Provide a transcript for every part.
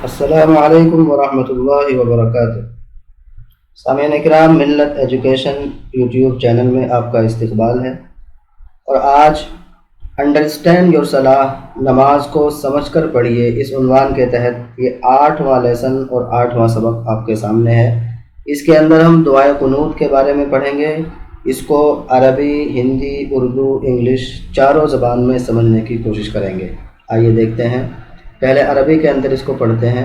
السلام علیکم ورحمۃ اللہ وبرکاتہ۔ سامعین اکرام، ملت ایجوکیشن یوٹیوب چینل میں آپ کا استقبال ہے، اور آج انڈرسٹینڈ یور صلاح، نماز کو سمجھ کر پڑھیے، اس عنوان کے تحت یہ 8واں لیسن اور 8واں سبق آپ کے سامنے ہے۔ اس کے اندر ہم دعائے قنوت کے بارے میں پڑھیں گے۔ اس کو عربی، ہندی، اردو، انگلش چاروں زبان میں سمجھنے کی کوشش کریں گے۔ آئیے دیکھتے ہیں۔ پہلے عربی کے اندر اس کو پڑھتے ہیں۔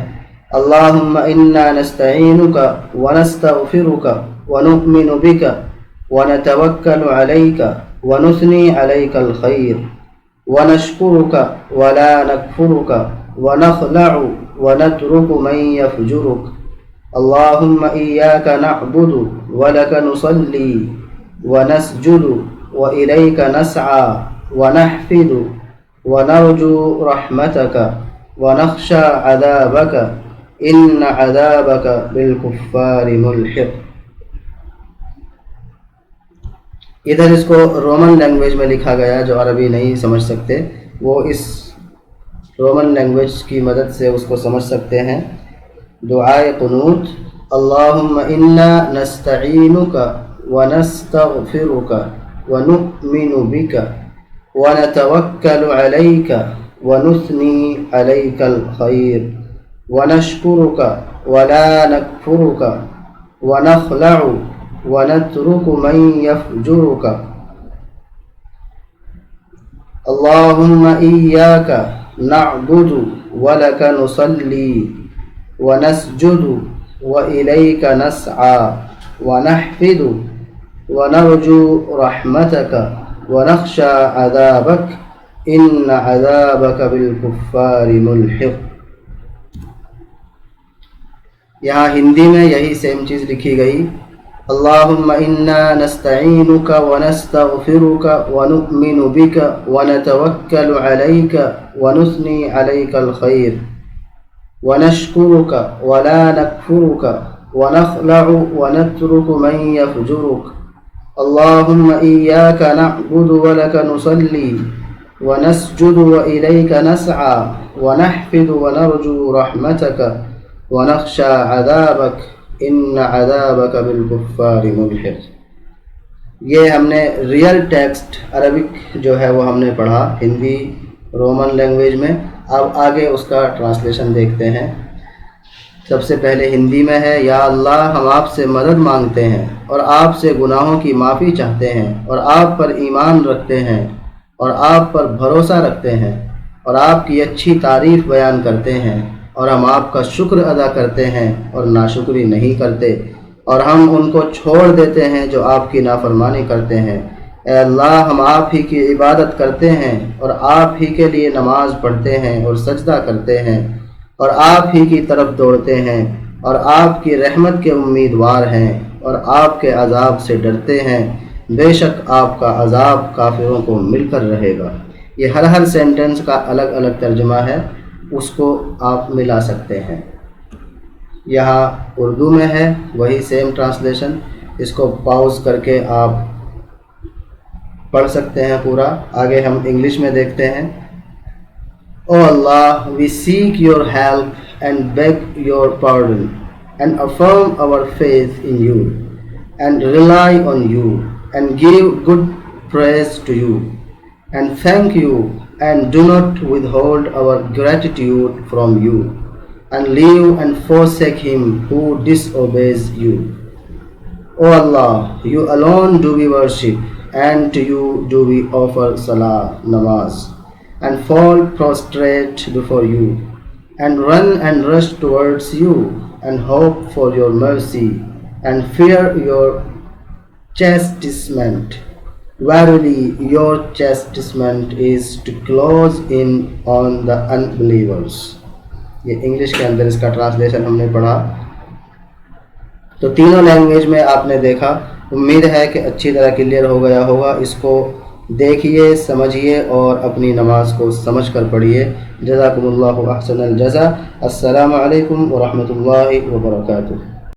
اللہم انا نستعینک ونستغفرک ونؤمن بک ونتوکل علیک ونثنی علیک الخیر ونشکرک ولا نکفرک ونخلع ونترک من یفجرک اللہم ایاک نعبد ولک نصلی ونسجد والیک نسعی ونحفظ ونرجو رحمتک ونخشى عذابك ان عذابك بالکفار ملحق۔ ادھر اس کو رومن لینگویج میں لکھا گیا، جو عربی نہیں سمجھ سکتے وہ اس رومن لینگویج کی مدد سے اس کو سمجھ سکتے ہیں۔ دعائے قنوت: اللہم انا نستعینک ونستغفرک ونؤمن بک ونتوکل علیک ونثنی علیک الخیر ونشکرک ولا نکفرک ونخلع ونترک من یفجرک اللہم ایاک نعبد ولک نصلی ونسجد والیک نسعی ونحفظ ونرجو رحمتک ونخشى عذابک ان عذابک بالکفار ملحق۔ یہاں ہندی میں یہی سیم چیز لکھی گئی۔ اللہم انا نستعینک ونستغفرک ونؤمن بک ونتوکل علیک ونثنی علیک الخیر ونشکرک ولا نکفرک ونخلع ونترک من یفجرک اللہم ایاک نعبد ولک نصلی ونسجد وإلیک نسعی ونحفظ ونرجو رحمتک ونخشى عذابک ان عذابک بالکفار ملحق۔ یہ ہم نے ریئل ٹیکسٹ عربک جو ہے وہ ہم نے پڑھا ہندی رومن لینگویج میں۔ اب آگے اس کا ٹرانسلیشن دیکھتے ہیں۔ سب سے پہلے ہندی میں ہے: یا اللہ، ہم آپ سے مدد مانگتے ہیں اور آپ سے گناہوں کی معافی چاہتے ہیں، اور آپ پر ایمان رکھتے ہیں اور آپ پر بھروسہ رکھتے ہیں اور آپ کی اچھی تعریف بیان کرتے ہیں، اور ہم آپ کا شکر ادا کرتے ہیں اور ناشکری نہیں کرتے، اور ہم ان کو چھوڑ دیتے ہیں جو آپ کی نافرمانی کرتے ہیں۔ اے اللہ، ہم آپ ہی کی عبادت کرتے ہیں اور آپ ہی کے لیے نماز پڑھتے ہیں اور سجدہ کرتے ہیں، اور آپ ہی کی طرف دوڑتے ہیں، اور آپ کی رحمت کے امیدوار ہیں اور آپ کے عذاب سے ڈرتے ہیں۔ بے شک آپ کا عذاب کافروں کو مل کر رہے گا۔ یہ ہر سینٹنس کا الگ الگ ترجمہ ہے، اس کو آپ ملا سکتے ہیں۔ یہاں اردو میں ہے وہی سیم ٹرانسلیشن، اس کو پاؤز کر کے آپ پڑھ سکتے ہیں پورا۔ آگے ہم انگلش میں دیکھتے ہیں۔ او اللہ، we seek your help and beg your pardon and affirm our faith in you and rely on you and give good praise to you and thank you and do not withhold our gratitude from you and leave and forsake him who disobeys you. O Allah, you alone do we worship, and to you do we offer Salaah, Namaz, and fall prostrate before you, and run and rush towards you, and hope for your mercy, and fear your chastisement. Verily, your chastisement is to close in on the unbelievers. یہ English کے اندر اس کا translation ہم نے پڑھا۔ تو تینوں language میں آپ نے دیکھا۔ امید ہے کہ اچھی طرح کلیئر ہو گیا ہوگا۔ اس کو دیکھیے، سمجھیے اور اپنی نماز کو سمجھ کر پڑھیے۔ جزاکم اللہ احسن الجزا۔ السلام علیکم ورحمۃ اللہ وبرکاتہ۔